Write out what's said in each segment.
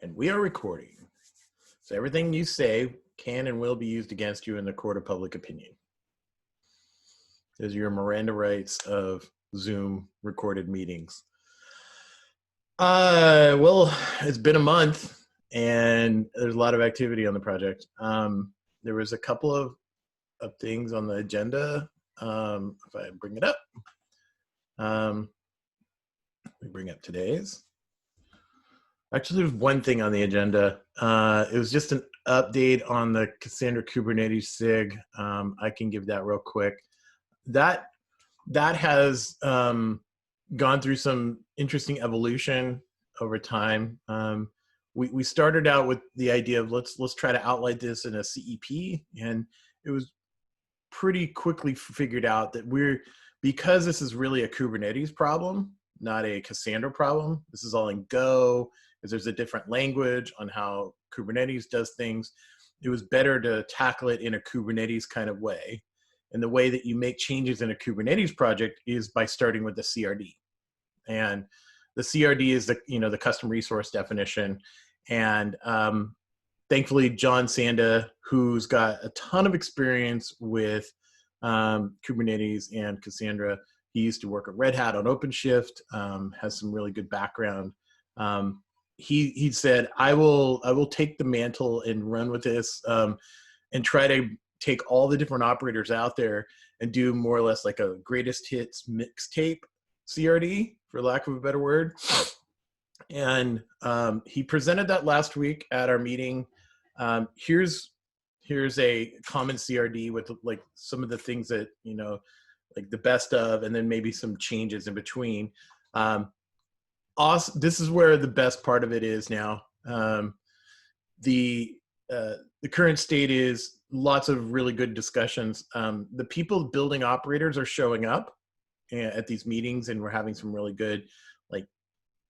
And we are recording. So everything you say can and will be used against you in the court of public opinion. Those are your Miranda rights of Zoom recorded meetings. Well, it's been a month and there's a lot of activity on the project. There was a couple of things on the agenda. If I bring it up, let me bring up today's. Actually, there's one thing on the agenda. It was just an update on the Cassandra Kubernetes SIG. I can give that real quick. That has gone through some interesting evolution over time. We started out with the idea of let's try to outline this in a CEP, and it was pretty quickly figured out that because this is really a Kubernetes problem, not a Cassandra problem. This is all in Go. Because there's a different language on how Kubernetes does things. It was better to tackle it in a Kubernetes kind of way. And the way that you make changes in a Kubernetes project is by starting with the CRD. And the CRD is the custom resource definition. And thankfully, John Sanda, who's got a ton of experience with Kubernetes and Cassandra, he used to work at Red Hat on OpenShift, has some really good background. He said, I will take the mantle and run with this and try to take all the different operators out there and do more or less like a greatest hits mixtape CRD, for lack of a better word. And he presented that last week at our meeting. Here's a common CRD with like some of the things that, like the best of, and then maybe some changes in between. Awesome. This is where the best part of it is now. The current state is lots of really good discussions. The people building operators are showing up at these meetings, and we're having some really good, like,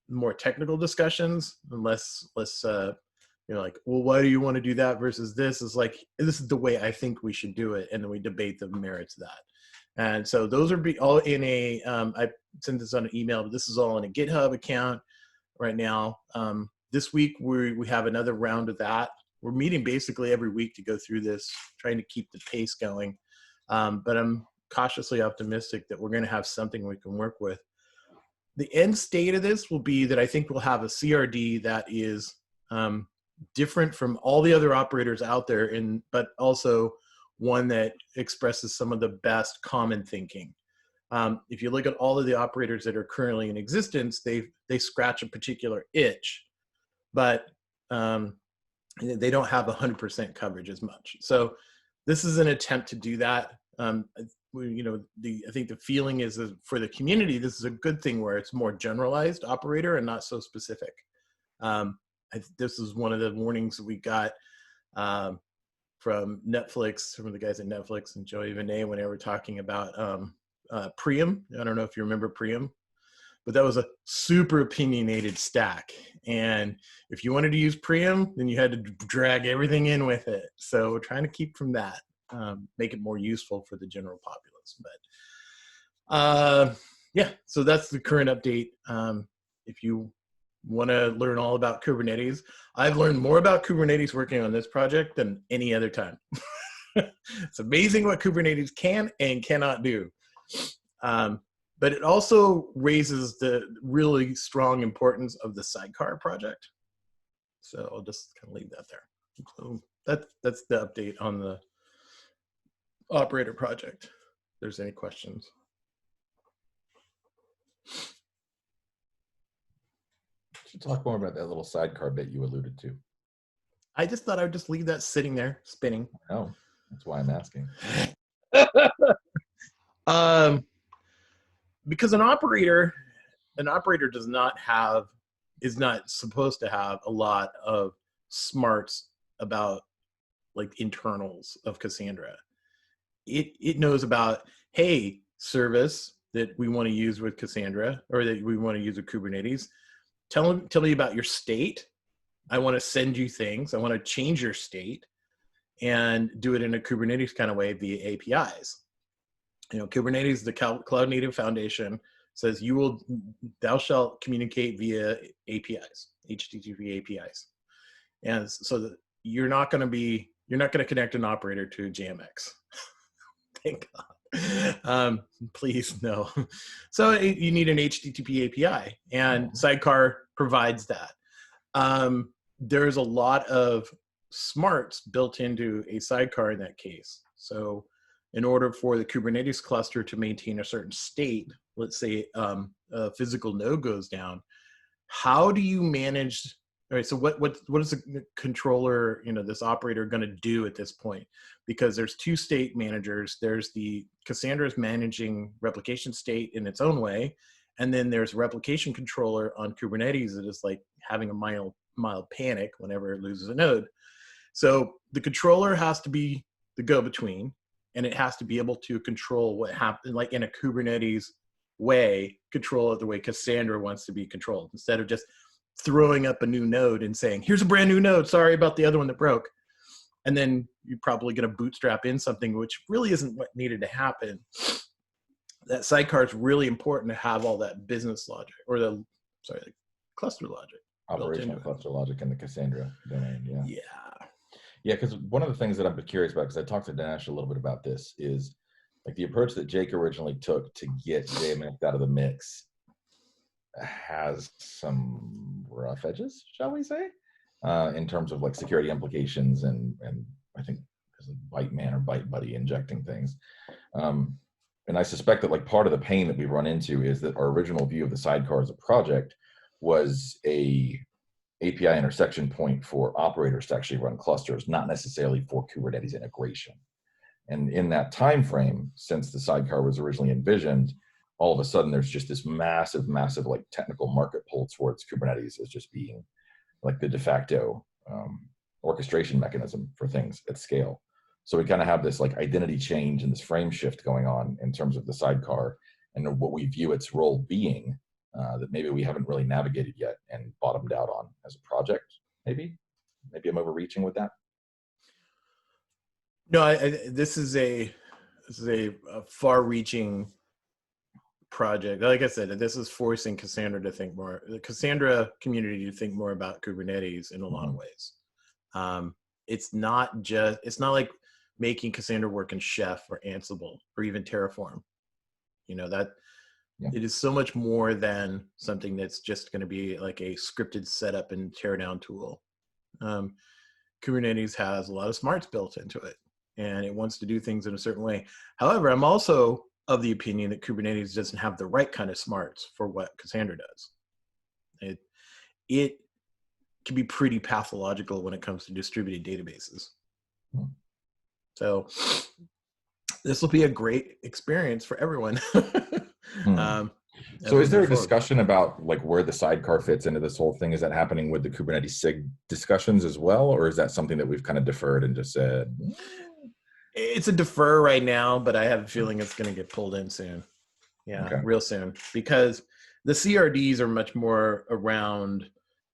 more technical discussions. And less, like, well, why do you want to do that versus this? Is like, this is the way I think we should do it, and then we debate the merits of that. And so those are all in a, I sent this on an email, but this is all in a GitHub account right now. This week, we have another round of that. We're meeting basically every week to go through this, trying to keep the pace going. But I'm cautiously optimistic that we're going to have something we can work with. The end state of this will be that I think we'll have a CRD that is different from all the other operators out there, but also one that expresses some of the best common thinking. If you look at all of the operators that are currently in existence, they scratch a particular itch, but they don't have 100% coverage as much. So this is an attempt to do that. I think the feeling is that for the community, this is a good thing where it's more generalized operator and not so specific. This is one of the warnings that we got from Netflix, some of the guys at Netflix and Joey Vinay, when they were talking about Priam. I don't know if you remember Priam, but that was a super opinionated stack. And if you wanted to use Priam, then you had to drag everything in with it. So we're trying to keep from that, make it more useful for the general populace. But yeah, so that's the current update. If you want to learn all about Kubernetes, I've learned more about Kubernetes working on this project than any other time. It's amazing what Kubernetes can and cannot do. But it also raises the really strong importance of the Sidecar project. So I'll just kind of leave that there. So that's the update on the operator project. If there's any questions. Should talk more about that little sidecar bit you alluded to. I just thought I would just leave that sitting there, spinning. Oh, that's why I'm asking. Because an operator is not supposed to have a lot of smarts about like internals of Cassandra. It knows about, hey, service that we want to use with Cassandra or that we want to use with Kubernetes. Tell me about your state. I want to send you things. I want to change your state and do it in a Kubernetes kind of way via APIs. Kubernetes, the cloud native foundation, says thou shalt communicate via APIs, HTTP APIs. And so that you're not going to connect an operator to a JMX. Thank God. Please no. So you need an HTTP API, and Sidecar provides that. There's a lot of smarts built into a sidecar in that case. So in order for the Kubernetes cluster to maintain a certain state, let's say a physical node goes down, how do you manage? All right, so what is the controller, this operator going to do at this point? Because there's two state managers. There's the Cassandra is managing replication state in its own way, and then there's replication controller on Kubernetes that is like having a mild panic whenever it loses a node. So the controller has to be the go-between, and it has to be able to control what happens, like in a Kubernetes way, control it the way Cassandra wants to be controlled, instead of just throwing up a new node and saying, here's a brand new node, sorry about the other one that broke. And then you're probably going to bootstrap in something which really isn't what needed to happen. That sidecar is really important to have all that business logic, or the cluster logic. Operational cluster logic in the Cassandra domain, yeah. Yeah. Yeah, because one of the things that I'm curious about, because I talked to Dinesh a little bit about this, is like the approach that Jake originally took to get JMX out of the mix has some rough edges, shall we say, in terms of like security implications and I think there's a Byteman or Byte Buddy injecting things. And I suspect that like part of the pain that we run into is that our original view of the sidecar as a project was a API intersection point for operators to actually run clusters, not necessarily for Kubernetes integration. And in that time frame, since the sidecar was originally envisioned, all of a sudden there's just this massive like technical market pull towards Kubernetes as just being like the de facto orchestration mechanism for things at scale. So we kind of have this like identity change and this frame shift going on in terms of the sidecar and what we view its role being that maybe we haven't really navigated yet and bottomed out on as a project. Maybe I'm overreaching with that. No, this is a far-reaching project. Like I said, this is forcing Cassandra to think more, the Cassandra community to think more about Kubernetes in a lot of ways. It's not like making Cassandra work in Chef or Ansible or even Terraform. It is so much more than something that's just going to be like a scripted setup and teardown tool. Kubernetes has a lot of smarts built into it, and it wants to do things in a certain way. However, I'm also of the opinion that Kubernetes doesn't have the right kind of smarts for what Cassandra does. It can be pretty pathological when it comes to distributed databases. So this will be a great experience for everyone. So is there a discussion about like where the sidecar fits into this whole thing? Is that happening with the Kubernetes SIG discussions as well? Or is that something that we've kind of deferred and just said? It's a defer right now, but I have a feeling it's going to get pulled in soon. Yeah, okay. Real soon. Because the CRDs are much more around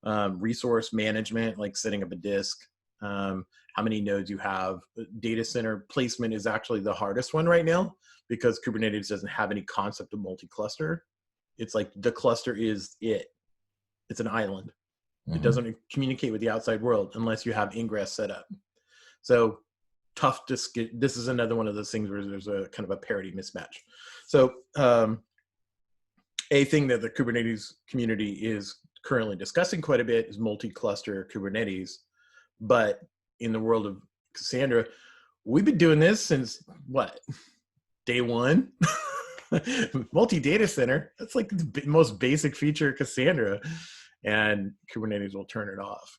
resource management, like setting up a disk, how many nodes you have. Data center placement is actually the hardest one right now because Kubernetes doesn't have any concept of multi-cluster. It's like the cluster is it. It's an island. It doesn't communicate with the outside world unless you have ingress set up. So tough to get. This is another one of those things where there's a kind of a parity mismatch. So a thing that the Kubernetes community is currently discussing quite a bit is multi-cluster Kubernetes. But in the world of Cassandra, we've been doing this since what? Day one? Multi-data center. That's like the most basic feature of Cassandra. And Kubernetes will turn it off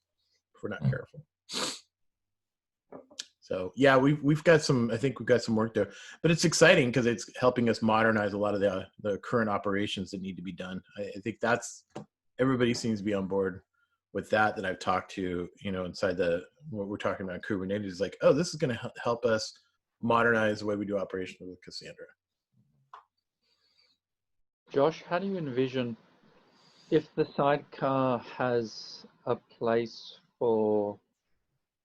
if we're not careful. So yeah, we've got some, I think we've got some work there, but it's exciting because it's helping us modernize a lot of the current operations that need to be done. I think everybody seems to be on board with that I've talked to, inside what we're talking about Kubernetes is like, oh, this is going to help us modernize the way we do operations with Cassandra. Josh, how do you envision if the sidecar has a place for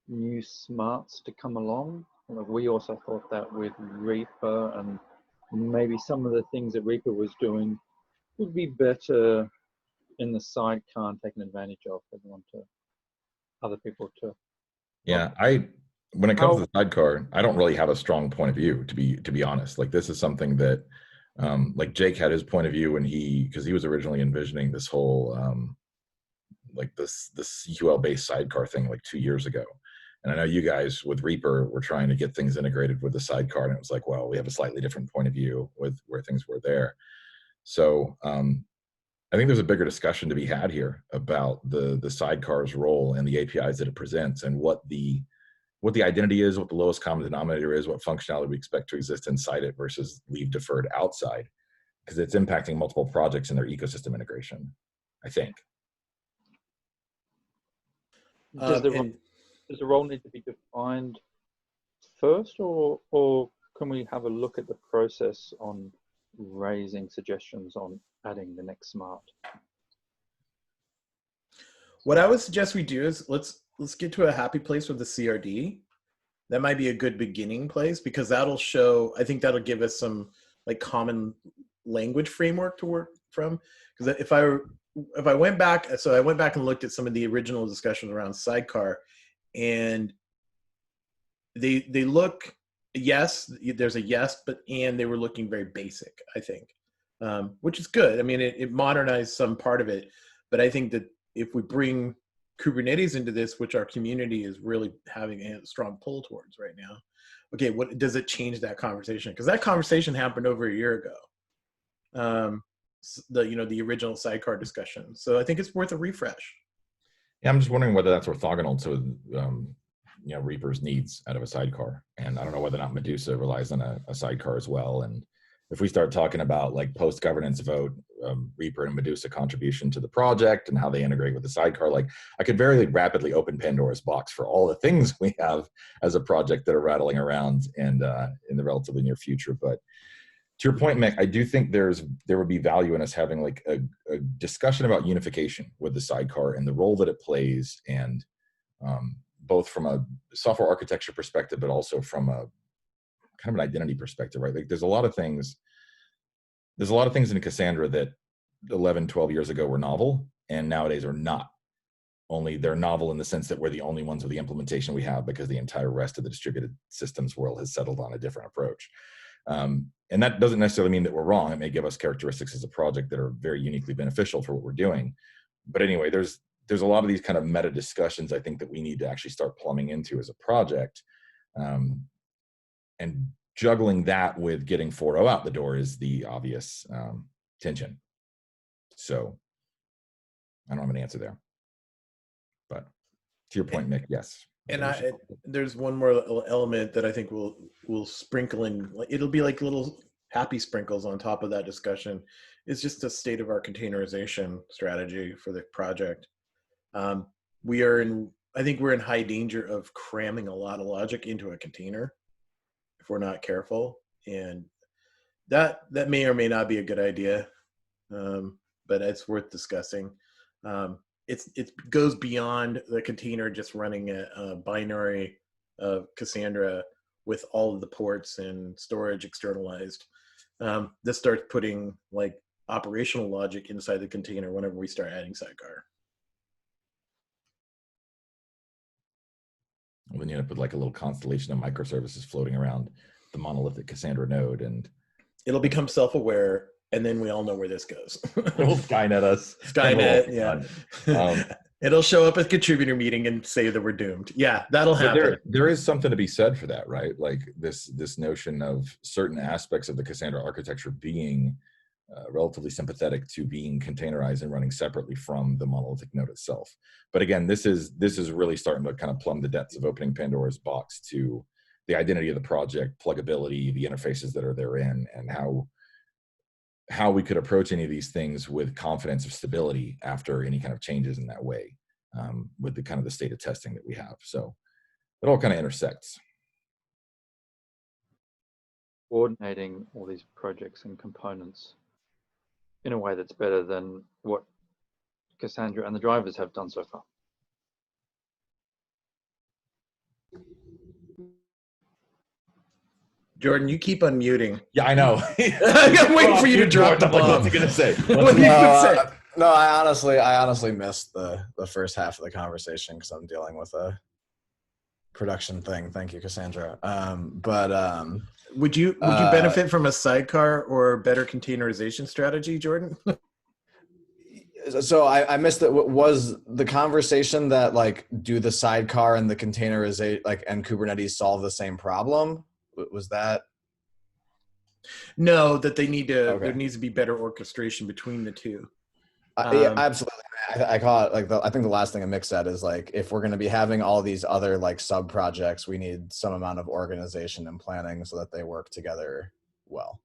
new smarts to come along? We also thought that with Reaper, and maybe some of the things that Reaper was doing would be better in the sidecar and taken advantage of. Everyone to other people to. Yeah, when it comes to the sidecar, I don't really have a strong point of view, to be honest. Like, this is something that, like, Jake had his point of view when because he was originally envisioning this whole like this CQL based sidecar thing like 2 years ago. And I know you guys with Reaper were trying to get things integrated with the sidecar, and it was like, well, we have a slightly different point of view with where things were there. So I think there's a bigger discussion to be had here about the sidecar's role and the APIs that it presents, and what the identity is, what the lowest common denominator is, what functionality we expect to exist inside it versus leave deferred outside, because it's impacting multiple projects in their ecosystem integration, I think. Does the role need to be defined first, or can we have a look at the process on raising suggestions on adding the next smart? What I would suggest we do is let's get to a happy place with the CRD. That might be a good beginning place, because that'll show, I think that'll give us some like common language framework to work from. Because if I went back, so I went back and looked at some of the original discussions around Sidecar, and they look, yes, there's a yes, and they were looking very basic, I think, which is good. I mean, it modernized some part of it, but I think that if we bring Kubernetes into this, which our community is really having a strong pull towards right now, okay, what does it change that conversation? Because that conversation happened over a year ago, the original Sidecar discussion. So I think it's worth a refresh. Yeah, I'm just wondering whether that's orthogonal to Reaper's needs out of a sidecar, and I don't know whether or not Medusa relies on a sidecar as well. And if we start talking about like post governance vote, Reaper and Medusa contribution to the project and how they integrate with the sidecar, like I could very rapidly open Pandora's box for all the things we have as a project that are rattling around and in the relatively near future. But to your point, Mick, I do think there would be value in us having like a discussion about unification with the sidecar and the role that it plays, and both from a software architecture perspective, but also from a kind of an identity perspective, right? Like there's a lot of things in Cassandra that 11, 12 years ago were novel, and nowadays are not. Only they're novel in the sense that we're the only ones with the implementation we have, because the entire rest of the distributed systems world has settled on a different approach. And that doesn't necessarily mean that we're wrong. It may give us characteristics as a project that are very uniquely beneficial for what we're doing. But anyway, there's a lot of these kind of meta discussions I think that we need to actually start plumbing into as a project. And juggling that with getting 4.0 out the door is the obvious tension. So I don't have an answer there. But to your point, Mick, yes. And there's one more element that I think we'll sprinkle in. It'll be like little happy sprinkles on top of that discussion. It's just a state of our containerization strategy for the project. I think we're in high danger of cramming a lot of logic into a container if we're not careful, and that may or may not be a good idea, but it's worth discussing. It goes beyond the container just running a binary of Cassandra with all of the ports and storage externalized. This starts putting like operational logic inside the container whenever we start adding Sidecar. Well, then you end up with like a little constellation of microservices floating around the monolithic Cassandra node, and it'll become self-aware, and then we all know where this goes. It'll Skynet us. Skynet, yeah. It'll show up at contributor meeting and say that we're doomed. Yeah, that'll happen. There is something to be said for that, right? Like this notion of certain aspects of the Cassandra architecture being relatively sympathetic to being containerized and running separately from the monolithic node itself. But again, this is really starting to kind of plumb the depths of opening Pandora's box to the identity of the project, pluggability, the interfaces that are therein, and how we could approach any of these things with confidence of stability after any kind of changes in that way, with the kind of the state of testing that we have. So it all kind of intersects. Coordinating all these projects and components in a way that's better than what Cassandra and the drivers have done so far. Jordan, you keep unmuting. Yeah, I know. I'm waiting for you to drop the bomb. What's he gonna say? What are you gonna say? No, I honestly missed the first half of the conversation because I'm dealing with a production thing. Thank you, Cassandra. Would you benefit from a sidecar or better containerization strategy, Jordan? So I missed it. Was the conversation that like, do the sidecar and the containerization and Kubernetes solve the same problem? Was that? No, that they need to. Okay. There needs to be better orchestration between the two. Yeah, absolutely. I call it I think the last thing Mick said is like, if we're going to be having all these other like sub projects, we need some amount of organization and planning so that they work together well.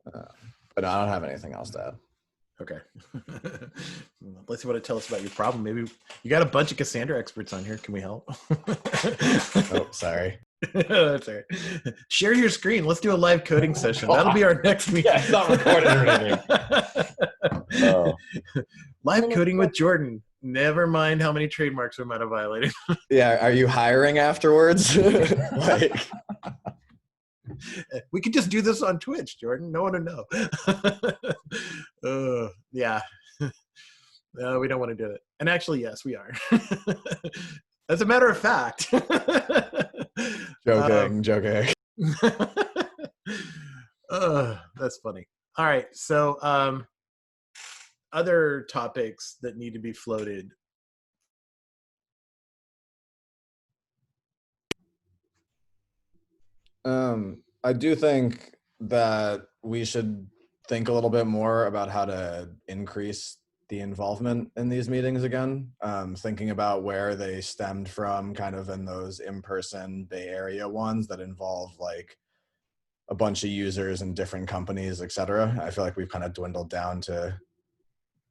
But I don't have anything else to add. Okay. Unless you want to tell us about your problem, maybe you got a bunch of Cassandra experts on here. Can we help? Oh, sorry. That's all right. Share your screen. Let's do a live coding session. That'll be our next meeting. Yeah, it's not recorded or anything. Oh. Live coding with Jordan. Never mind how many trademarks we might have violated. Yeah, are you hiring afterwards? Like, we could just do this on Twitch, Jordan. No one would know. Yeah. No, we don't want to do it. And actually, yes, we are. As a matter of fact. joking. That's funny. All right. So other topics that need to be floated. I do think that we should think a little bit more about how to increase the involvement in these meetings again. Thinking about where they stemmed from kind of in those in-person Bay Area ones that involve like a bunch of users and different companies, et cetera. I feel like we've kind of dwindled down to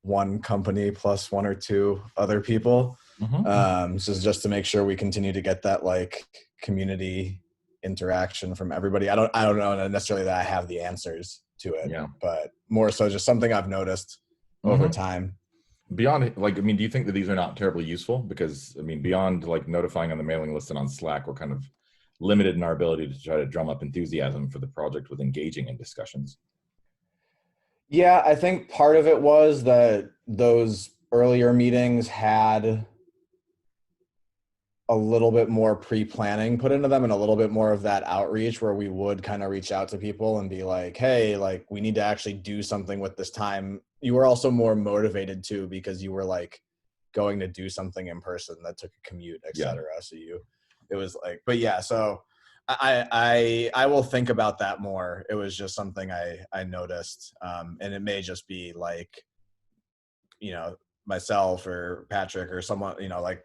one company plus one or two other people. So just to make sure we continue to get that like community interaction from everybody. I don't know necessarily that I have the answers to it, but more so just something I've noticed over time. Beyond, like, I mean, do you think that these are not terribly useful? Because, I mean, beyond like notifying on the mailing list and on Slack, we're kind of limited in our ability to try to drum up enthusiasm for the project with engaging in discussions. Yeah, I think part of it was that those earlier meetings had a little bit more pre-planning put into them and a little bit more of that outreach where we would kind of reach out to people and be like, hey, like we need to actually do something with this time. You were also more motivated too, because you were like going to do something in person that took a commute, et cetera. So it was like, but yeah, so I will think about that more. It was just something I noticed. And it may just be like, you know, myself or Patrick or someone, you know, like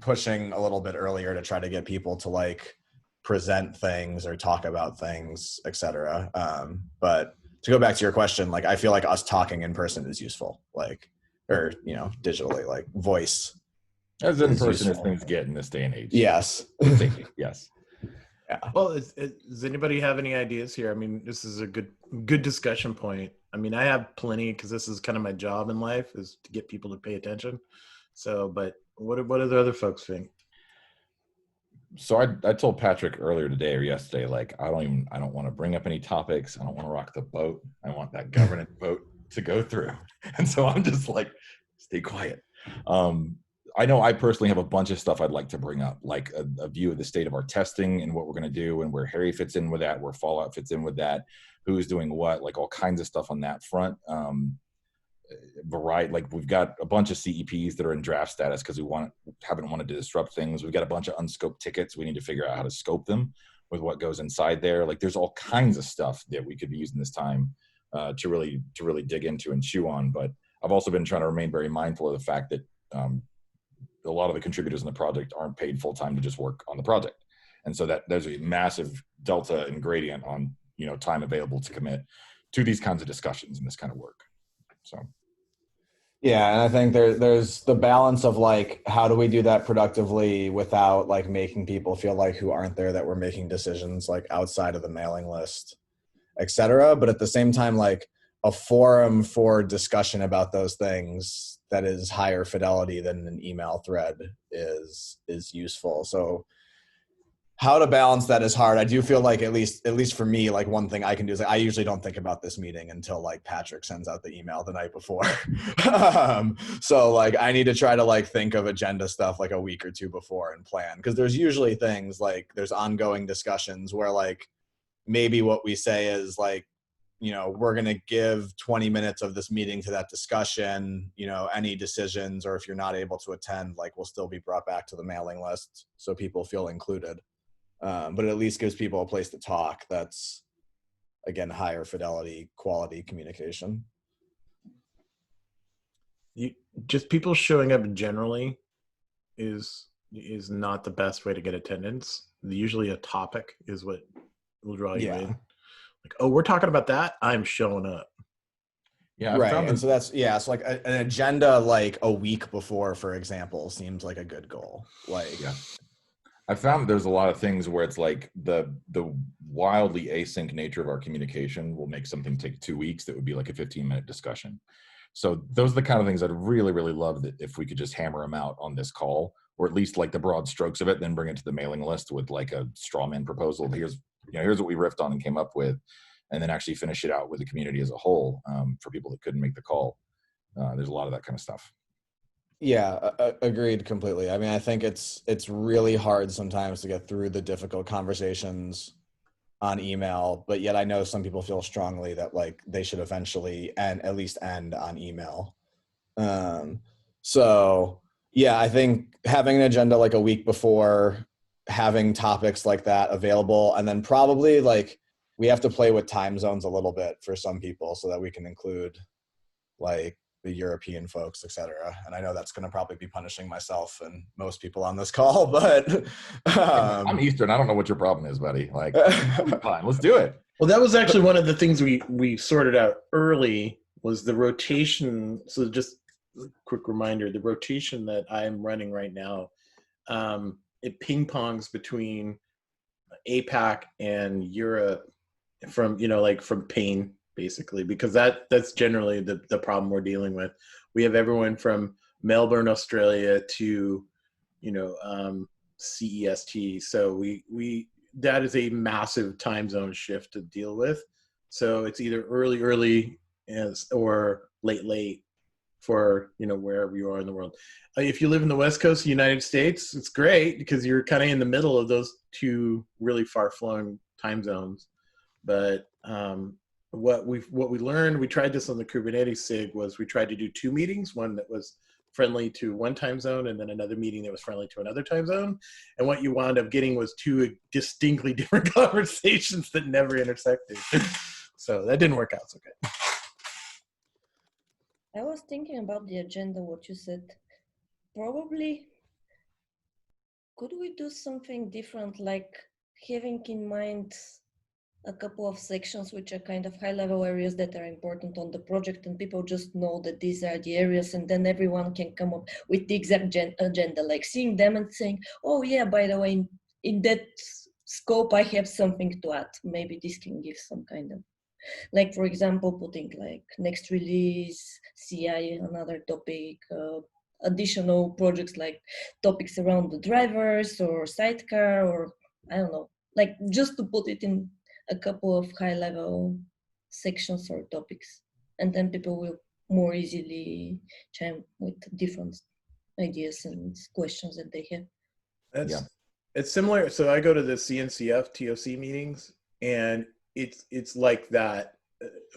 pushing a little bit earlier to try to get people to like present things or talk about things, et cetera. But to go back to your question, like I feel like us talking in person is useful, like, or, you know, digitally, like voice. As in person as things get in this day and age. Yes. Yes. Yeah. Well, does anybody have any ideas here? I mean, this is a good discussion point. I mean, I have plenty because this is kind of my job in life is to get people to pay attention. So, but what do the other folks think? So I told Patrick earlier today or yesterday, like, I don't want to bring up any topics. I don't want to rock the boat. I want that governance vote to go through. And so I'm just like, stay quiet. I know I personally have a bunch of stuff I'd like to bring up, like a view of the state of our testing and what we're going to do and where Harry fits in with that, where Fallout fits in with that, who's doing what, like all kinds of stuff on that front. Variety, like we've got a bunch of CEPs that are in draft status because we haven't wanted to disrupt things. We've got a bunch of unscoped tickets. We need to figure out how to scope them with what goes inside there. Like there's all kinds of stuff that we could be using this time to really dig into and chew on. But I've also been trying to remain very mindful of the fact that a lot of the contributors in the project aren't paid full time to just work on the project. And so that there's a massive delta and gradient on, you know, time available to commit to these kinds of discussions and this kind of work. So. Yeah, and I think there's the balance of like, how do we do that productively without like making people feel like who aren't there that we're making decisions like outside of the mailing list, et cetera. But at the same time, like a forum for discussion about those things that is higher fidelity than an email thread is useful. So how to balance that is hard. I do feel like at least for me, like one thing I can do is like, I usually don't think about this meeting until like Patrick sends out the email the night before. So like I need to try to like think of agenda stuff like a week or two before and plan, because there's usually things like there's ongoing discussions where like maybe what we say is like, you know, we're going to give 20 minutes of this meeting to that discussion, you know, any decisions, or if you're not able to attend, like will still be brought back to the mailing list so people feel included. But it at least gives people a place to talk. That's, again, higher fidelity, quality communication. Just people showing up generally is not the best way to get attendance. Usually a topic is what will draw you in. Like, oh, we're talking about that, I'm showing up. Yeah, right. And so that's, so like an agenda like a week before, for example, seems like a good goal. Like, yeah. I found that there's a lot of things where it's like the wildly async nature of our communication will make something take 2 weeks that would be like a 15-minute discussion. So those are the kind of things I'd really, really love that if we could just hammer them out on this call, or at least like the broad strokes of it, then bring it to the mailing list with like a straw man proposal. Here's what we riffed on and came up with, and then actually finish it out with the community as a whole, for people that couldn't make the call. There's a lot of that kind of stuff. Yeah, agreed completely. I mean, I think it's really hard sometimes to get through the difficult conversations on email, but yet I know some people feel strongly that like they should eventually at least end on email. So yeah, I think having an agenda like a week before, having topics like that available, and then probably like we have to play with time zones a little bit for some people so that we can include like the European folks, et cetera. And I know that's going to probably be punishing myself and most people on this call, but I'm Eastern. I don't know what your problem is, buddy. Like, fine, let's do it. Well, that was actually one of the things we sorted out early was the rotation. So just a quick reminder, the rotation that I'm running right now, it ping pongs between APAC and Europe from, like from pain, basically, because that's generally the problem we're dealing with. We have everyone from Melbourne, Australia to, CEST. So we that is a massive time zone shift to deal with. So it's either early or late for, wherever you are in the world. If you live in the West Coast of the United States, it's great because you're kind of in the middle of those two really far-flung time zones. But what we learned, we tried this on the Kubernetes SIG, was we tried to do 2 meetings, one that was friendly to one time zone and then another meeting that was friendly to another time zone. And what you wound up getting was 2 distinctly different conversations that never intersected. So that didn't work out so good. I was thinking about the agenda, what you said. Probably, could we do something different, like having in mind a couple of sections which are kind of high-level areas that are important on the project, and people just know that these are the areas, and then everyone can come up with the exact agenda, like seeing them and saying, oh yeah, by the way, in that scope, I have something to add. Maybe this can give some kind of, like, for example, putting like next release, CI, another topic, additional projects like topics around the drivers or sidecar, or I don't know, like just to put it in a couple of high-level sections or topics, and then people will more easily chime with different ideas and questions that they have. It's similar. So I go to the CNCF TOC meetings, and it's like that.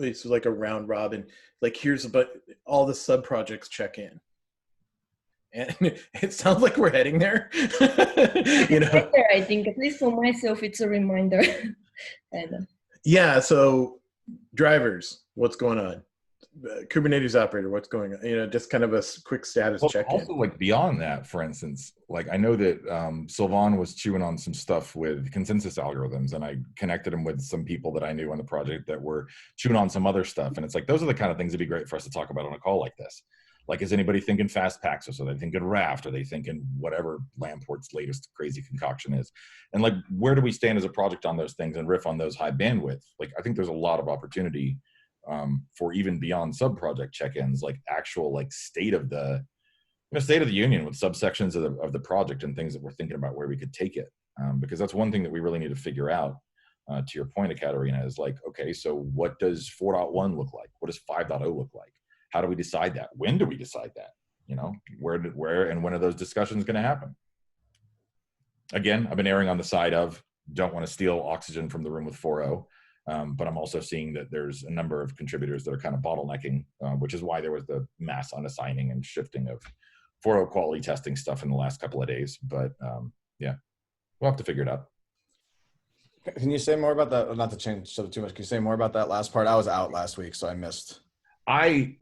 It's like a round robin. Like all the sub projects check in, and it sounds like we're heading there. I think, at least for myself, it's a reminder. Yeah. So drivers, what's going on? Kubernetes operator, what's going on? Just kind of a quick status check-in. Also, like beyond that, for instance, like I know that Sylvan was chewing on some stuff with consensus algorithms, and I connected him with some people that I knew on the project that were chewing on some other stuff. And it's like, those are the kind of things that'd be great for us to talk about on a call like this. Like, is anybody thinking fast Paxos? Are they thinking Raft? Are they thinking whatever Lampport's latest crazy concoction is? And like, where do we stand as a project on those things and riff on those high bandwidth? Like, I think there's a lot of opportunity for even beyond sub-project check-ins, like actual like state of the a state of the union with subsections of the project and things that we're thinking about where we could take it. Because that's one thing that we really need to figure out, to your point, Ekaterina, is like, okay, so what does 4.1 look like? What does 5.0 look like? How do we decide that? When do we decide that? You know, where and when are those discussions going to happen? Again, I've been erring on the side of don't want to steal oxygen from the room with 4.0. But I'm also seeing that there's a number of contributors that are kind of bottlenecking, which is why there was the mass unassigning and shifting of 4.0 quality testing stuff in the last couple of days. But yeah, we'll have to figure it out. Can you say more about that? Not to change so too much. Can you say more about that last part? I was out last week, so I missed. I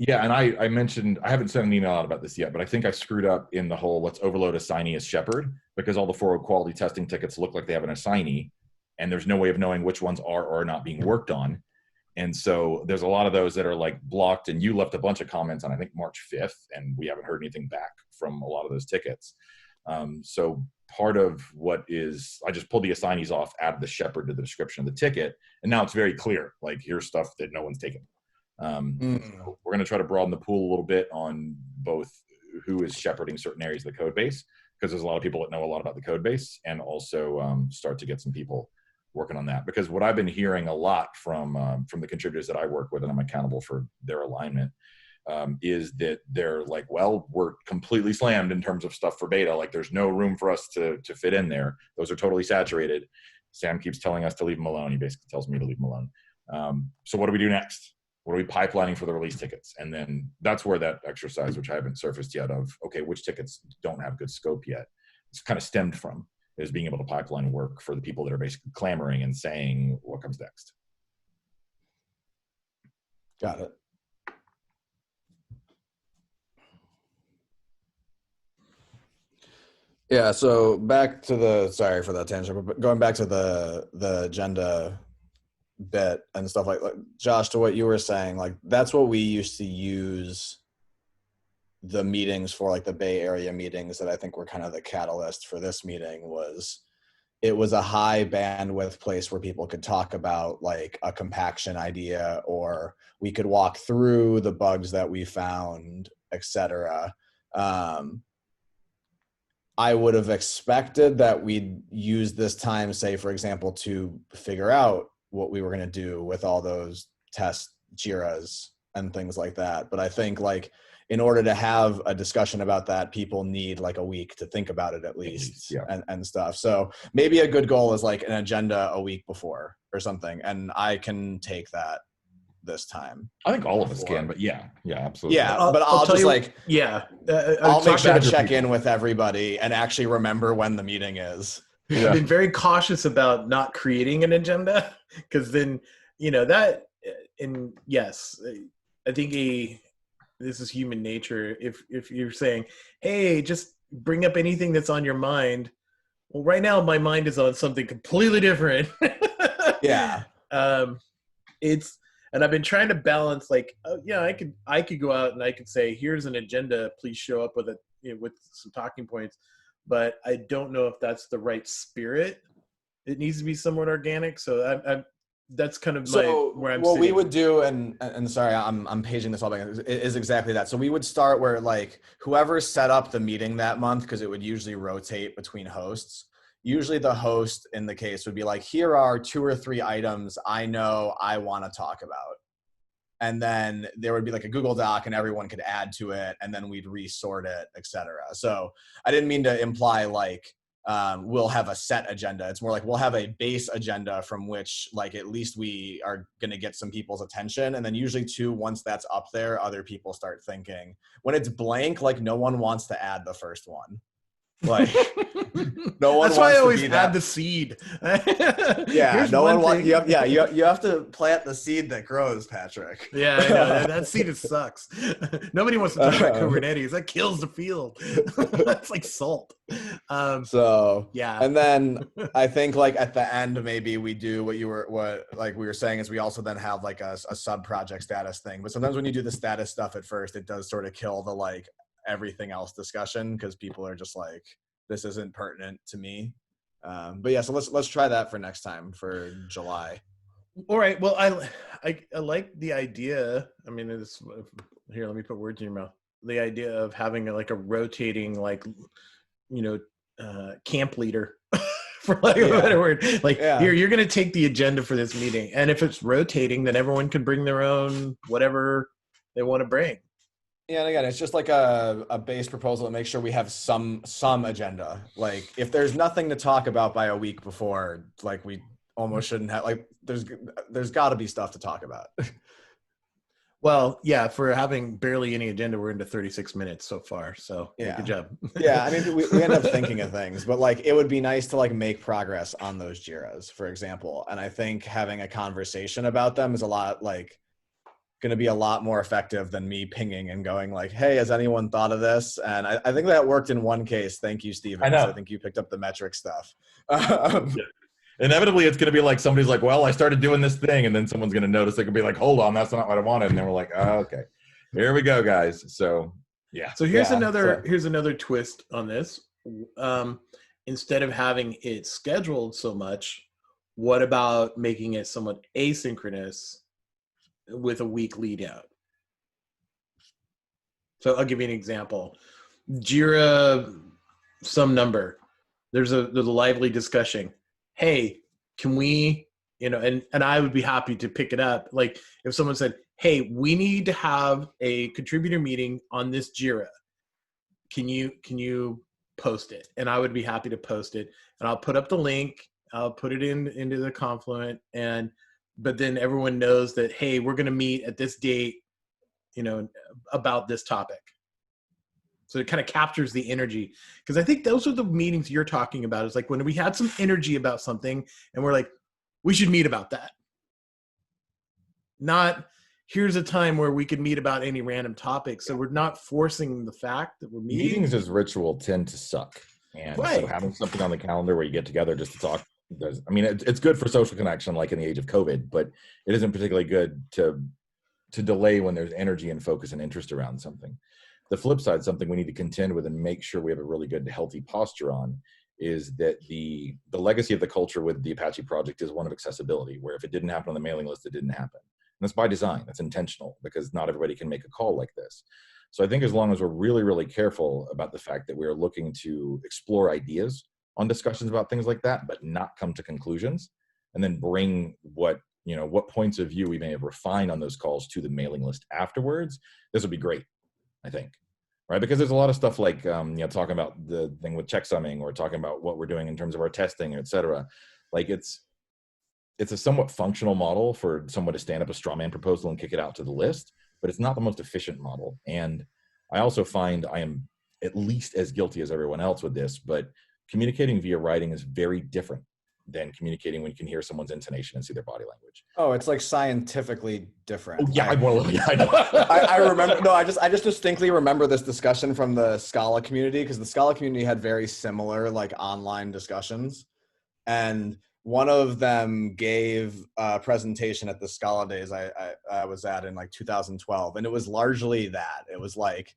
mentioned, I haven't sent an email out about this yet, but I think I screwed up in the whole let's overload assignee as shepherd, because all the 4.0 quality testing tickets look like they have an assignee, and there's no way of knowing which ones are or are not being worked on. And so there's a lot of those that are like blocked, and you left a bunch of comments on, I think, March 5th, and we haven't heard anything back from a lot of those tickets. So part of what is, I just pulled the assignees off, added the shepherd to the description of the ticket, and now it's very clear, like here's stuff that no one's taken. So we're going to try to broaden the pool a little bit on both who is shepherding certain areas of the code base, because there's a lot of people that know a lot about the code base, and also start to get some people working on that. Because what I've been hearing a lot from the contributors that I work with, and I'm accountable for their alignment, is that they're like, well, we're completely slammed in terms of stuff for beta. Like there's no room for us to fit in there. Those are totally saturated. Sam keeps telling us to leave them alone. He basically tells me to leave them alone. So what do we do next? What are we pipelining for the release tickets? And then that's where that exercise, which I haven't surfaced yet, of, okay, which tickets don't have good scope yet, it's kind of stemmed from, is being able to pipeline work for the people that are basically clamoring and saying what comes next. Got it. Yeah, so back to the, sorry for that tangent, but going back to the agenda bit and stuff like Josh, to what you were saying, like that's what we used to use the meetings for, like the Bay Area meetings that I think were kind of the catalyst for this meeting. Was it was a high bandwidth place where people could talk about like a compaction idea, or we could walk through the bugs that we found, etc. I would have expected that we'd use this time, say, for example, to figure out what we were going to do with all those test JIRAs and things like that. But I think like in order to have a discussion about that, people need like a week to think about it at least, yeah. and stuff. So maybe a good goal is like an agenda a week before or something. And I can take that this time. I think all of us can, but yeah, absolutely. Yeah, but I'll just like, yeah, I'll make sure to check in with everybody and actually remember when the meeting is. I've been very cautious about not creating an agenda, because then, you know, that, and yes, I think this is human nature. If you're saying, hey, just bring up anything that's on your mind. Well, right now my mind is on something completely different. Yeah. And I've been trying to balance, like, yeah, I could go out and I could say, here's an agenda, please show up with it, you know, with some talking points. But I don't know if that's the right spirit. It needs to be somewhat organic. So that's kind of where I'm what sitting. We would do, and sorry, I'm paging this all back, is exactly that. So we would start where like whoever set up the meeting that month, because it would usually rotate between hosts. Usually the host in the case would be like, here are 2 or 3 items I know I want to talk about. And then there would be like a Google Doc and everyone could add to it, and then we'd resort it, etc. So I didn't mean to imply like we'll have a set agenda. It's more like we'll have a base agenda from which like at least we are going to get some people's attention. And then usually too, once that's up there, other people start thinking. When it's blank, like no one wants to add the first one. Like no one. That's why I always add the seed. Yeah, no one wants. You have to plant the seed that grows, Patrick. Yeah, I know. That seed sucks. Nobody wants to talk about Kubernetes. That kills the field. That's like salt. So yeah, and then I think like at the end maybe we do what we were saying is we also then have like a sub project status thing. But sometimes when you do the status stuff at first, it does sort of kill the like everything else discussion, because people are just like, this isn't pertinent to me. But yeah, so let's try that for next time for July. All right. Well, I like the idea. I mean, here, let me put words in your mouth. the idea of having like a rotating, like, camp leader, for lack of a better word. Like, here, you're going to take the agenda for this meeting. And if it's rotating, then everyone can bring their own, whatever they want to bring. Yeah, and again, it's just like a base proposal to make sure we have some agenda. Like, if there's nothing to talk about by a week before, like, we almost shouldn't have, like, there's got to be stuff to talk about. Well, yeah, for having barely any agenda, we're into 36 minutes so far. So yeah, good job. Yeah, I mean, we end up thinking of things, but like, it would be nice to like make progress on those JIRAs, for example. And I think having a conversation about them is going to be a lot more effective than me pinging and going like, hey, has anyone thought of this? And I think that worked in one case. Thank you, Steven. I know. I think you picked up the metric stuff. Inevitably, it's going to be like somebody's like, well, I started doing this thing. And then someone's going to notice. They could be like, hold on, that's not what I wanted. And then we're like, oh, okay, here we go, guys. So, yeah. So here's another twist on this. Instead of having it scheduled so much, what about making it somewhat asynchronous with a week lead out? So I'll give you an example. JIRA, some number. There's a lively discussion. Hey, can we, and I would be happy to pick it up. Like, if someone said, hey, we need to have a contributor meeting on this JIRA. Can you post it? And I would be happy to post it. And I'll put up the link. I'll put it into the Confluent, but then everyone knows that, hey, we're going to meet at this date, about this topic. So it kind of captures the energy. Because I think those are the meetings you're talking about. It's like when we had some energy about something and we're like, we should meet about that. Not, here's a time where we could meet about any random topic. So we're not forcing the fact that we're meeting. Meetings as ritual tend to suck. And so having something on the calendar where you get together just to talk, it's good for social connection, like in the age of COVID, but it isn't particularly good to delay when there's energy and focus and interest around something. The flip side, something we need to contend with and make sure we have a really good, healthy posture on, is that the legacy of the culture with the Apache project is one of accessibility, where if it didn't happen on the mailing list, it didn't happen. And that's by design. That's intentional, because not everybody can make a call like this. So I think as long as we're really, really careful about the fact that we are looking to explore ideas on discussions about things like that, but not come to conclusions, and then bring what points of view we may have refined on those calls to the mailing list afterwards, this would be great, I think. Right? Because there's a lot of stuff like, talking about the thing with checksumming, or talking about what we're doing in terms of our testing, et cetera. Like, it's a somewhat functional model for someone to stand up a straw man proposal and kick it out to the list, but it's not the most efficient model. And I also find I am at least as guilty as everyone else with this, but communicating via writing is very different than communicating when you can hear someone's intonation and see their body language. Oh, it's like scientifically different. Oh, yeah, I know. I remember. No, I just distinctly remember this discussion from the Scala community, because the Scala community had very similar like online discussions, and one of them gave a presentation at the Scala days I was at in like 2012, and it was largely that. It was like,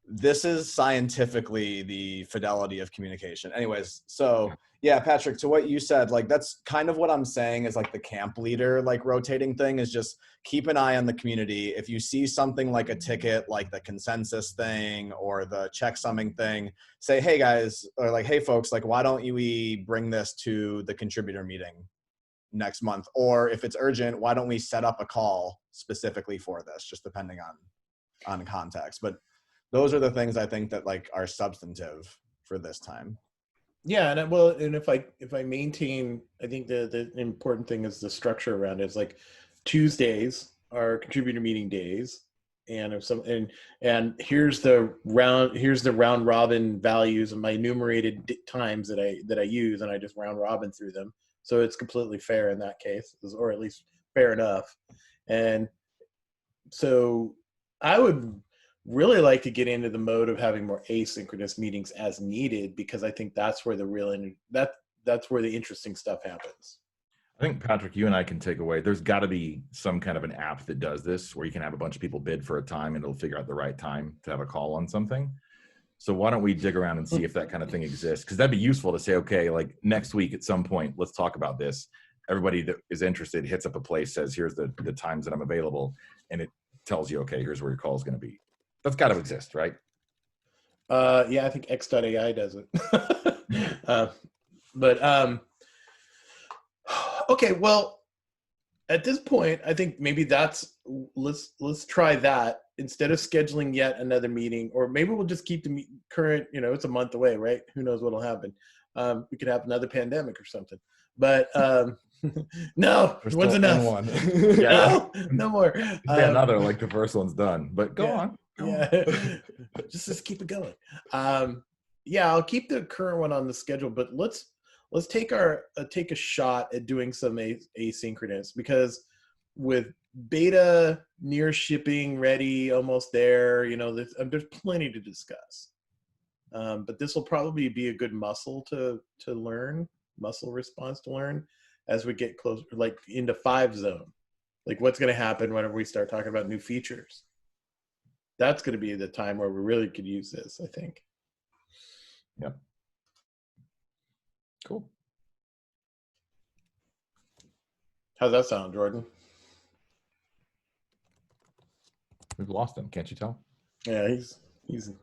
this is scientifically the fidelity of communication. Anyways, so yeah, Patrick, to what you said, like, that's kind of what I'm saying is like the camp leader, like, rotating thing is just keep an eye on the community. If you see something like a ticket, like the consensus thing or the checksumming thing, say, hey guys, or like, hey folks, like, why don't we bring this to the contributor meeting next month? Or if it's urgent, why don't we set up a call specifically for this, just depending on context. But those are the things I think that like are substantive for this time. Yeah, and if I maintain, I think the important thing is the structure around it. It's like Tuesdays are contributor meeting days, and here's the round robin values of my enumerated times that I use, and I just round robin through them. So it's completely fair in that case, or at least fair enough. And so I would really like to get into the mode of having more asynchronous meetings as needed, because I think that's where that's where the interesting stuff happens. I think, Patrick, you and I can take away, there's got to be some kind of an app that does this, where you can have a bunch of people bid for a time and it'll figure out the right time to have a call on something. So why don't we dig around and see if that kind of thing exists? Because that'd be useful to say, okay, like next week at some point, let's talk about this. Everybody that is interested hits up a place, says, here's the times that I'm available. And it tells you, okay, here's where your call is going to be. That's got to exist, right? Yeah, I think X.AI does it. But okay, well, at this point, I think maybe let's try that instead of scheduling yet another meeting, or maybe we'll just keep the current. It's a month away, right? Who knows what'll happen? We could have another pandemic or something. But no, We're one's still enough. in one. No, no more. Another like the first one's done, but go on. Just keep it going. Yeah, I'll keep the current one on the schedule, but let's take a shot at doing some asynchronous, because with beta near shipping ready, almost there, there's plenty to discuss. But this will probably be a good muscle response to learn as we get closer, like into 5 zone. Like what's going to happen whenever we start talking about new features. That's going to be the time where we really could use this, I think. Yep. Cool. How's that sound, Jordan? We've lost him. Can't you tell? Yeah, he's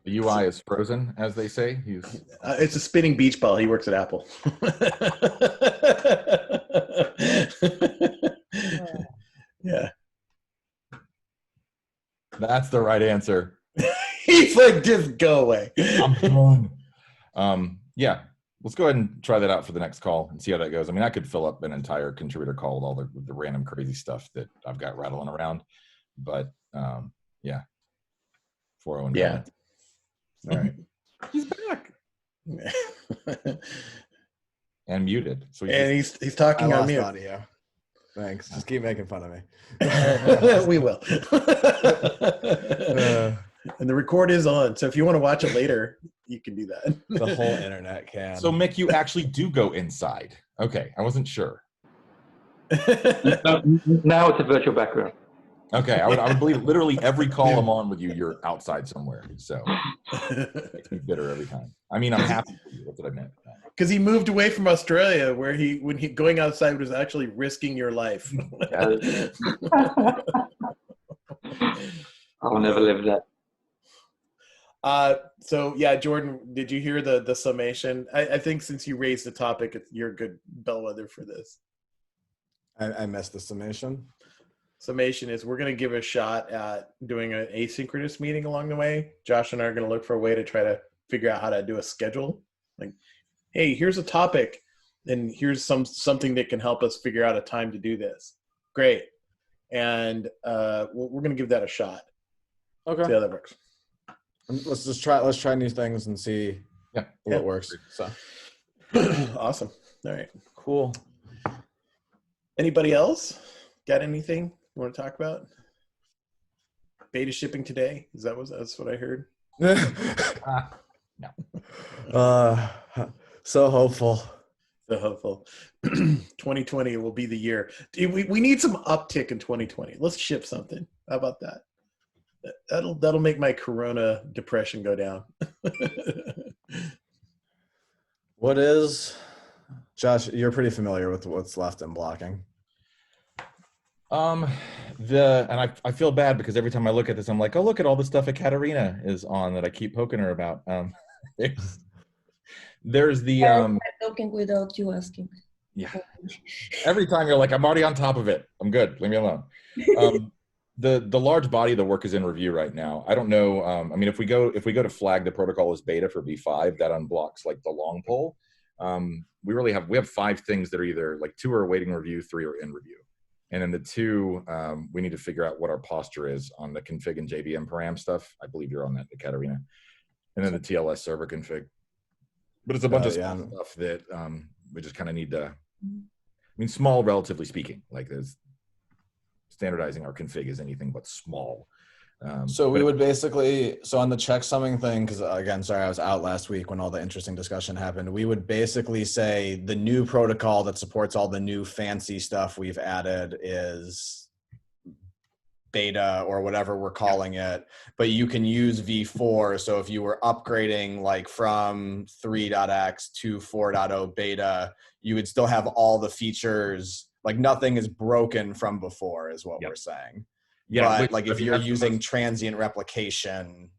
the UI is frozen, as they say. It's a spinning beach ball. He works at Apple. Yeah. That's the right answer. He's like, just go away. I'm done. Yeah, let's go ahead and try that out for the next call and see how that goes. I mean, I could fill up an entire contributor call with all the random crazy stuff that I've got rattling around, but yeah. 401. Yeah. All right. He's back. And muted. So he's talking on mute. Audio. Thanks. Just keep making fun of me. We will. And the record is on, so if you want to watch it later, you can do that. The whole internet can. So, Mick, you actually do go inside. Okay, I wasn't sure. Now it's a virtual background. Okay, I would believe literally every call I'm on with you, you're outside somewhere. So it makes me bitter every time. I mean, I'm happy for you. That's what I meant. Because he moved away from Australia, where when he going outside was actually risking your life. I'll never live that. So yeah, Jordan, did you hear the summation? I think since you raised the topic, you're a good bellwether for this. I missed the summation. Summation is we're going to give a shot at doing an asynchronous meeting along the way. Josh and I are going to look for a way to try to figure out how to do a schedule. Like, hey, here's a topic, and here's something that can help us figure out a time to do this. Great. And we're going to give that a shot. Okay. See how that works. Let's try new things and see what works. So awesome. All right. Cool. Anybody else got anything you want to talk about? Beta shipping today? That's what I heard? No. So hopeful. So hopeful. 2020 will be the year. We need some uptick in 2020. Let's ship something. How about that? That'll make my Corona depression go down. What is, Josh, you're pretty familiar with what's left in blocking. I feel bad because every time I look at this, I'm like, oh, look at all the stuff that Katarina is on that I keep poking her about. There's the I'm talking without you asking. Yeah. Every time you're like, I'm already on top of it. I'm good. Leave me alone. The large body of the work is in review right now. I don't know. I mean, if we go to flag the protocol as beta for V5, that unblocks like the long pole. We have 5 things that are either like 2 are awaiting review, 3 are in review. And then the 2, we need to figure out what our posture is on the config and JVM param stuff. I believe you're on that, Katarina. And then the TLS server config. But it's a bunch of small stuff that we just kind of need to, I mean, small relatively speaking, like there's standardizing our config is anything but small. So we would basically, so on the checksumming thing, because again, sorry, I was out last week when all the interesting discussion happened. We would basically say the new protocol that supports all the new fancy stuff we've added is beta or whatever we're calling it, but you can use V4. So if you were upgrading like from 3.x to 4.0 beta, you would still have all the features, like nothing is broken from before is what we're saying. Yeah, but which, like I if mean, you're that's the using most, transient replication,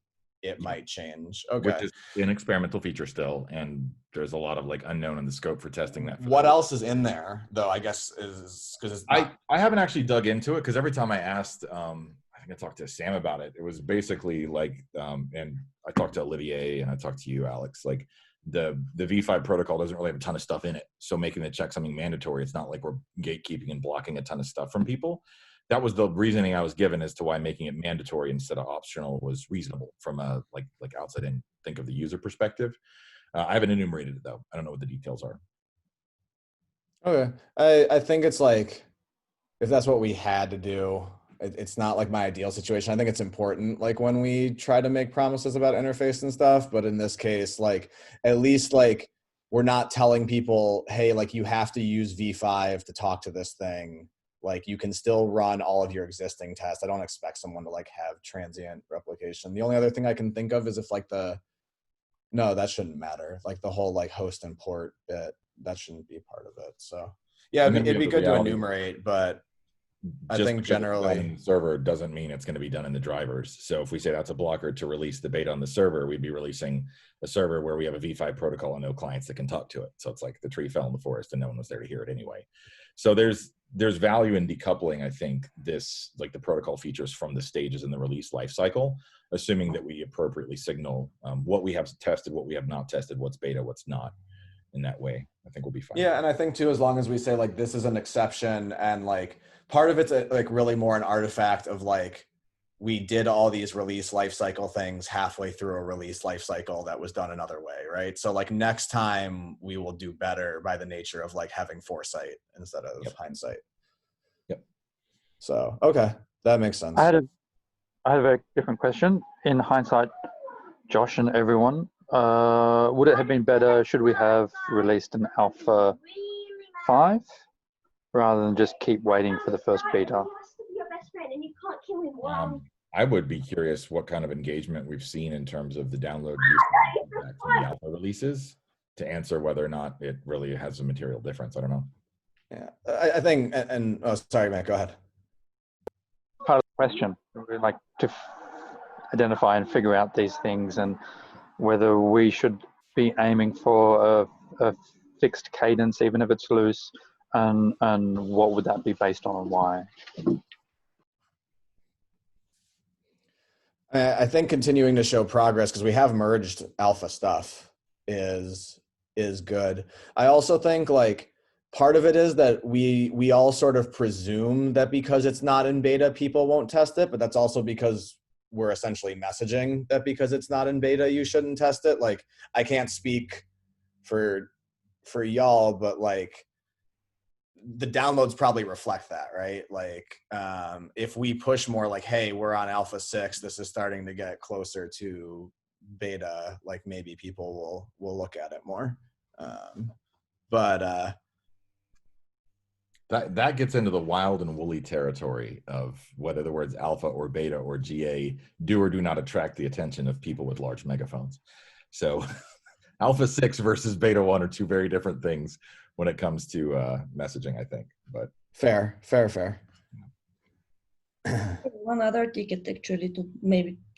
it yeah, might change. which Okay. is an experimental feature still, and there's a lot of like unknown in the scope for testing that. For What that. else is in there though? I guess is because it's not. I haven't actually dug into it because every time I asked, I think I talked to Sam about it. It was basically like, and I talked to Olivier and I talked to you, Alex. Like the V5 protocol doesn't really have a ton of stuff in it, so making the checksuming mandatory, it's not like we're gatekeeping and blocking a ton of stuff from people. That was the reasoning I was given as to why making it mandatory instead of optional was reasonable from a like outside in think of the user perspective. I haven't enumerated it though. I don't know what the details are. Okay. I think it's like, if that's what we had to do, it's not like my ideal situation. I think it's important, like when we try to make promises about interface and stuff, but in this case, like at least like we're not telling people, hey, like you have to use V5 to talk to this thing. Like you can still run all of your existing tests. I don't expect someone to like have transient replication. The only other thing I can think of is if like no, that shouldn't matter. Like the whole like host and port bit, that shouldn't be part of it. So yeah, And then we it'd have be the good to reality. enumerate, but I Just think because it's done generally, in the server doesn't mean it's going to be done in the drivers. So if we say that's a blocker to release the beta on the server, we'd be releasing a server where we have a V5 protocol and no clients that can talk to it. So it's like the tree fell in the forest and no one was there to hear it anyway. So there's value in decoupling, I think, this like the protocol features from the stages in the release lifecycle, assuming that we appropriately signal what we have tested, what we have not tested, what's beta, what's not. In that way, I think we'll be fine. yeah, and I think too, as long as we say like this is an exception, and like part of it's like really more an artifact of like we did all these release lifecycle things halfway through a release lifecycle that was done another way, right? So like next time we will do better by the nature of like having foresight instead of hindsight. Yep. So okay, that makes sense. I had a very different question. In hindsight, Josh and everyone, would it have been better should we have released an alpha 5 rather than just keep waiting for the first beta? I would be curious what kind of engagement we've seen in terms of the download use feedback from the alpha releases to answer whether or not it really has a material difference. I don't know. Yeah, I think, and oh, sorry, Matt, go ahead. Part of the question, we like to identify and figure out these things, and whether we should be aiming for a fixed cadence, even if it's loose, and what would that be based on and why? I think continuing to show progress, because we have merged alpha stuff, is good. I also think like part of it is that we all sort of presume that because it's not in beta, people won't test it, but that's also because we're essentially messaging that because it's not in beta, you shouldn't test it. Like I can't speak for y'all, but like the downloads probably reflect that, right? Like if we push more like, hey, we're on alpha 6, this is starting to get closer to beta, like maybe people will look at it more. But that gets into the wild and woolly territory of whether the words alpha or beta or GA do or do not attract the attention of people with large megaphones. So alpha 6 versus beta 1 are two very different things when it comes to messaging, I think. But fair. One other ticket actually to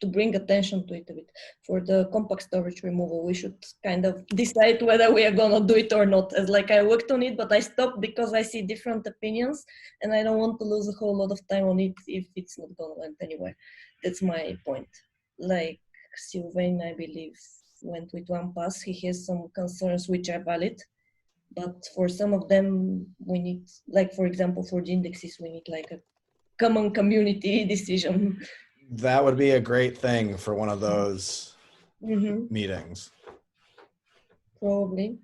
bring attention to it a bit. For the compact storage removal, we should kind of decide whether we are gonna do it or not. As like I worked on it, but I stopped because I see different opinions and I don't want to lose a whole lot of time on it if it's not gonna land anywhere. That's my point. Like Sylvain, I believe, went with one pass. He has some concerns which are valid. But for some of them, we need, like for example, for the indexes, we need like a common community decision. That would be a great thing for one of those meetings. Probably.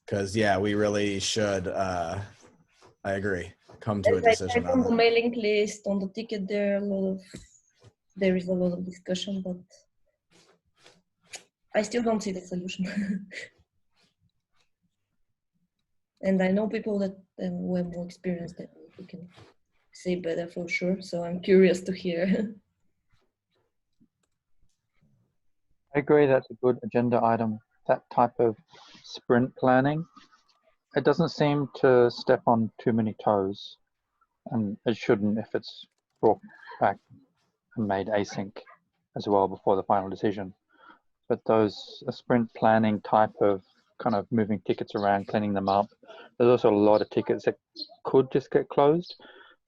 Because yeah, we really should, I agree, come to a decision on the mailing list, on the ticket, there is a lot of discussion, but I still don't see the solution. And I know people that who have more experience than me who can say better for sure. So I'm curious to hear. I agree that's a good agenda item, that type of sprint planning. It doesn't seem to step on too many toes, and it shouldn't if it's brought back and made async as well before the final decision. But those sprint planning type of kind of moving tickets around, cleaning them up, there's also a lot of tickets that could just get closed,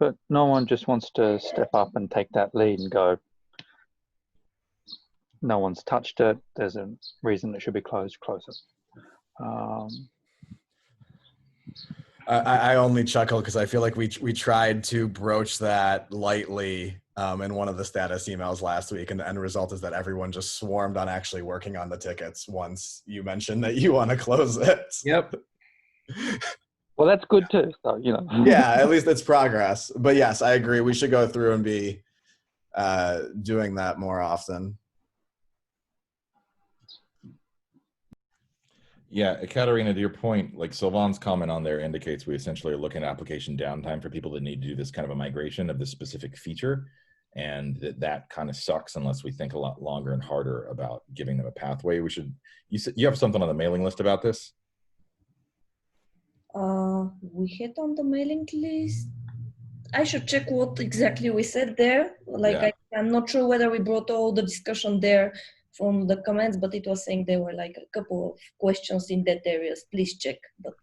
but no one just wants to step up and take that lead and go, no one's touched it, there's a reason it should be closed, close it. I only chuckle because I feel like we tried to broach that lightly in one of the status emails last week, and the end result is that everyone just swarmed on actually working on the tickets once you mentioned that you want to close it. Yep. Well, that's good too, so, you know. Yeah, at least it's progress. But yes, I agree. We should go through and be doing that more often. Yeah, Katarina, to your point, like Sylvan's comment on there indicates we essentially are looking at application downtime for people that need to do this kind of a migration of this specific feature. And that kind of sucks unless we think a lot longer and harder about giving them a pathway. You have something on the mailing list about this? We hit on the mailing list. I should check what exactly we said there. Like, yeah. I'm not sure whether we brought all the discussion there from the comments, but it was saying there were like a couple of questions in that areas. Please check. But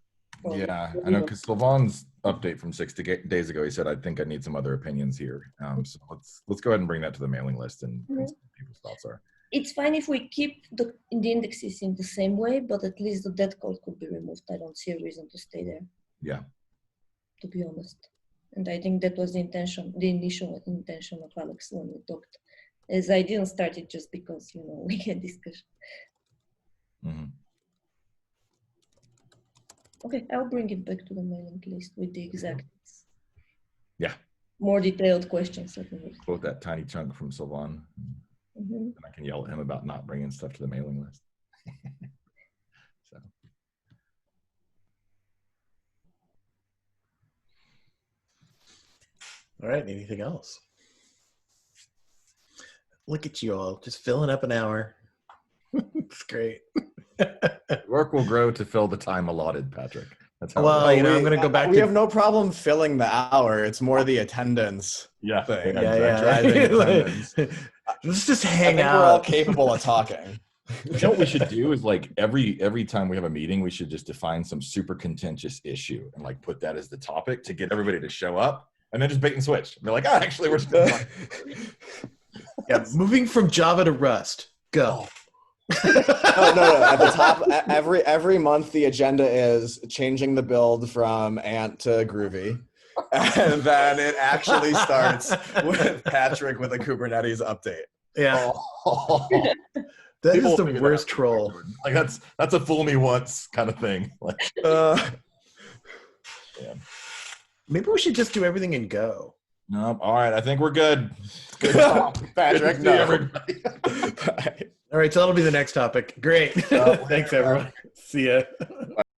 yeah, I know, because Sylvan's update from 6 days ago, he said, I think I need some other opinions here. So let's go ahead and bring that to the mailing list and see what people's thoughts are. It's fine if we keep the indexes in the same way, but at least the dead code could be removed. I don't see a reason to stay there. Yeah. To be honest. And I think that was the intention, the initial intention of Alex when we talked. As I didn't start it just because, you know, we had discussion. Mm-hmm. Okay, I'll bring it back to the mailing list with the exact. Yeah. More detailed questions. Quote that tiny chunk from Sylvan. Mm-hmm. And I can yell at him about not bringing stuff to the mailing list. So. All right, anything else? Look at you all, just filling up an hour. It's great. Work will grow to fill the time allotted, Patrick. That's how well, you know, I'm going to go back. We have no problem filling the hour. It's more the attendance thing. Yeah. Let's just hang out. We're all capable of talking. You know what we should do is like every time we have a meeting, we should just define some super contentious issue and like put that as the topic to get everybody to show up, and then just bait and switch. They're like, actually, we're just yeah, moving from Java to Rust. Go. No. At the top, every month, the agenda is changing the build from Ant to Groovy. And then it actually starts with Patrick with a Kubernetes update. Yeah. That is the worst troll. Like that's a fool me once kind of thing. Like, yeah. Maybe we should just do everything in Go. No, all right. I think we're good. Good talk, Patrick. No. Everybody. All right, so that'll be the next topic. Great. Thanks, everyone. See ya.